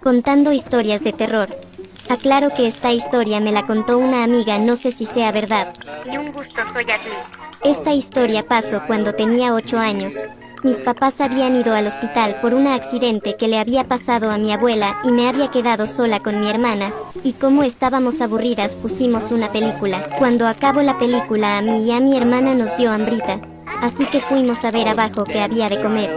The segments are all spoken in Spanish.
Contando historias de terror. Aclaro que esta historia me la contó una amiga, no sé si sea verdad. Y un gusto, soy Ashley. Esta historia pasó cuando tenía 8 años. Mis papás habían ido al hospital por un accidente que le había pasado a mi abuela y me había quedado sola con mi hermana, y como estábamos aburridas pusimos una película. Cuando acabó la película a mí y a mi hermana nos dio hambrita, así que fuimos a ver abajo qué había de comer.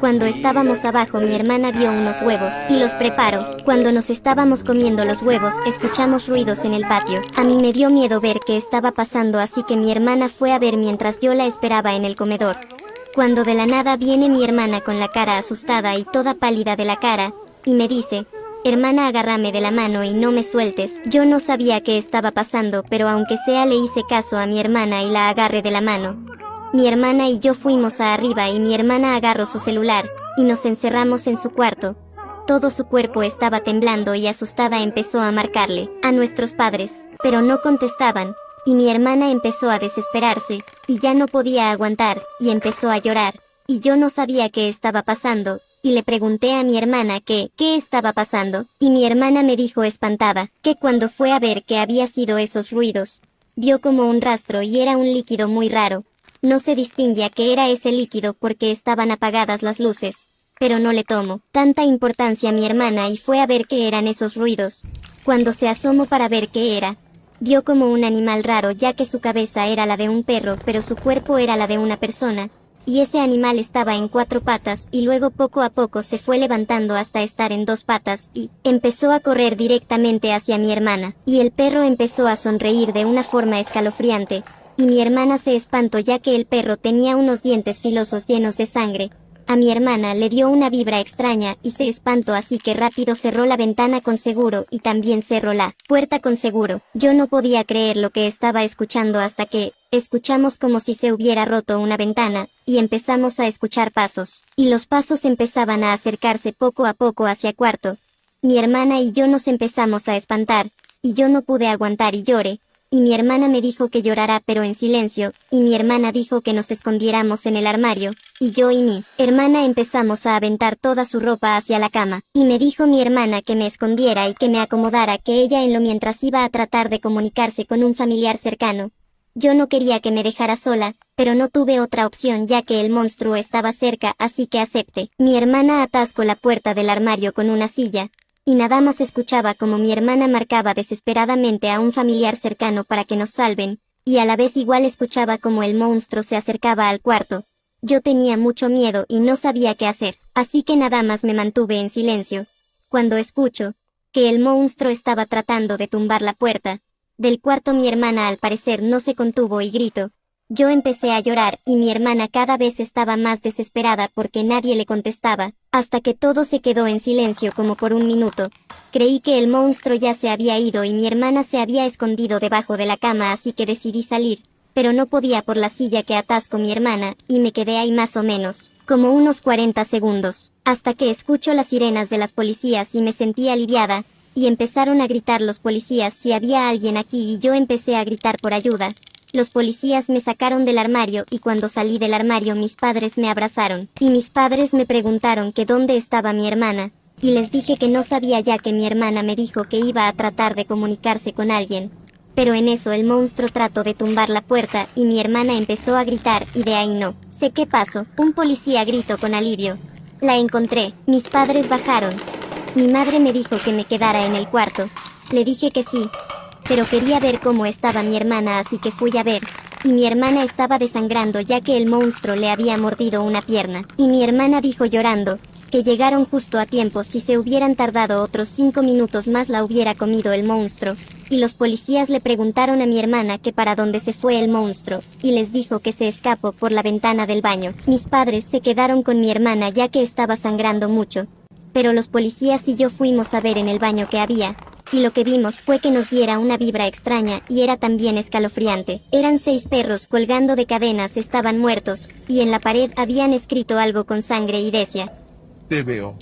Cuando estábamos abajo mi hermana vio unos huevos y los preparó. Cuando nos estábamos comiendo los huevos escuchamos ruidos en el patio. A mí me dio miedo ver qué estaba pasando, así que mi hermana fue a ver mientras yo la esperaba en el comedor. Cuando de la nada viene mi hermana con la cara asustada y toda pálida de la cara, y me dice: hermana, agárrame de la mano y no me sueltes. Yo no sabía qué estaba pasando, pero aunque sea le hice caso a mi hermana y la agarré de la mano. Mi hermana y yo fuimos a arriba y mi hermana agarró su celular, y nos encerramos en su cuarto. Todo su cuerpo estaba temblando y asustada empezó a marcarle a nuestros padres, pero no contestaban. Y mi hermana empezó a desesperarse, y ya no podía aguantar, y empezó a llorar, y yo no sabía qué estaba pasando, y le pregunté a mi hermana qué estaba pasando, y mi hermana me dijo espantada, que cuando fue a ver qué había sido esos ruidos, vio como un rastro y era un líquido muy raro. No se distinguía qué era ese líquido porque estaban apagadas las luces, pero no le tomó tanta importancia a mi hermana y fue a ver qué eran esos ruidos. Cuando se asomó para ver qué era, vio como un animal raro, ya que su cabeza era la de un perro pero su cuerpo era la de una persona, y ese animal estaba en 4 patas y luego poco a poco se fue levantando hasta estar en 2 patas y empezó a correr directamente hacia mi hermana, y el perro empezó a sonreír de una forma escalofriante, y mi hermana se espantó ya que el perro tenía unos dientes filosos llenos de sangre. A mi hermana le dio una vibra extraña y se espantó, así que rápido cerró la ventana con seguro y también cerró la puerta con seguro. Yo no podía creer lo que estaba escuchando hasta que escuchamos como si se hubiera roto una ventana, y empezamos a escuchar pasos, y los pasos empezaban a acercarse poco a poco hacia cuarto. Mi hermana y yo nos empezamos a espantar, y yo no pude aguantar y lloré. Y mi hermana me dijo que llorara pero en silencio, y mi hermana dijo que nos escondiéramos en el armario, y yo y mi hermana empezamos a aventar toda su ropa hacia la cama, y me dijo mi hermana que me escondiera y que me acomodara, que ella en lo mientras iba a tratar de comunicarse con un familiar cercano. Yo no quería que me dejara sola, pero no tuve otra opción ya que el monstruo estaba cerca, así que acepté. Mi hermana atascó la puerta del armario con una silla, y nada más escuchaba como mi hermana marcaba desesperadamente a un familiar cercano para que nos salven, y a la vez igual escuchaba como el monstruo se acercaba al cuarto. Yo tenía mucho miedo y no sabía qué hacer, así que nada más me mantuve en silencio. Cuando escucho que el monstruo estaba tratando de tumbar la puerta del cuarto, mi hermana al parecer no se contuvo y gritó. Yo empecé a llorar y mi hermana cada vez estaba más desesperada porque nadie le contestaba, hasta que todo se quedó en silencio como por un minuto. Creí que el monstruo ya se había ido y mi hermana se había escondido debajo de la cama, así que decidí salir, pero no podía por la silla que atascó mi hermana, y me quedé ahí más o menos, como unos 40 segundos, hasta que escucho las sirenas de las policías y me sentí aliviada, y empezaron a gritar los policías si había alguien aquí y yo empecé a gritar por ayuda. Los policías me sacaron del armario y cuando salí del armario mis padres me abrazaron, y mis padres me preguntaron que dónde estaba mi hermana, y les dije que no sabía ya que mi hermana me dijo que iba a tratar de comunicarse con alguien. Pero en eso el monstruo trató de tumbar la puerta y mi hermana empezó a gritar y de ahí no sé qué pasó. Un policía gritó con alivio. La encontré. Mis padres bajaron. Mi madre me dijo que me quedara en el cuarto. Le dije que sí, pero quería ver cómo estaba mi hermana, así que fui a ver, y mi hermana estaba desangrando ya que el monstruo le había mordido una pierna, y mi hermana dijo llorando que llegaron justo a tiempo, si se hubieran tardado otros 5 minutos más la hubiera comido el monstruo, y los policías le preguntaron a mi hermana que para dónde se fue el monstruo, y les dijo que se escapó por la ventana del baño. Mis padres se quedaron con mi hermana ya que estaba sangrando mucho, pero los policías y yo fuimos a ver en el baño que había, y lo que vimos fue que nos diera una vibra extraña y era también escalofriante. Eran 6 perros colgando de cadenas, estaban muertos, y en la pared habían escrito algo con sangre y decía: Te veo.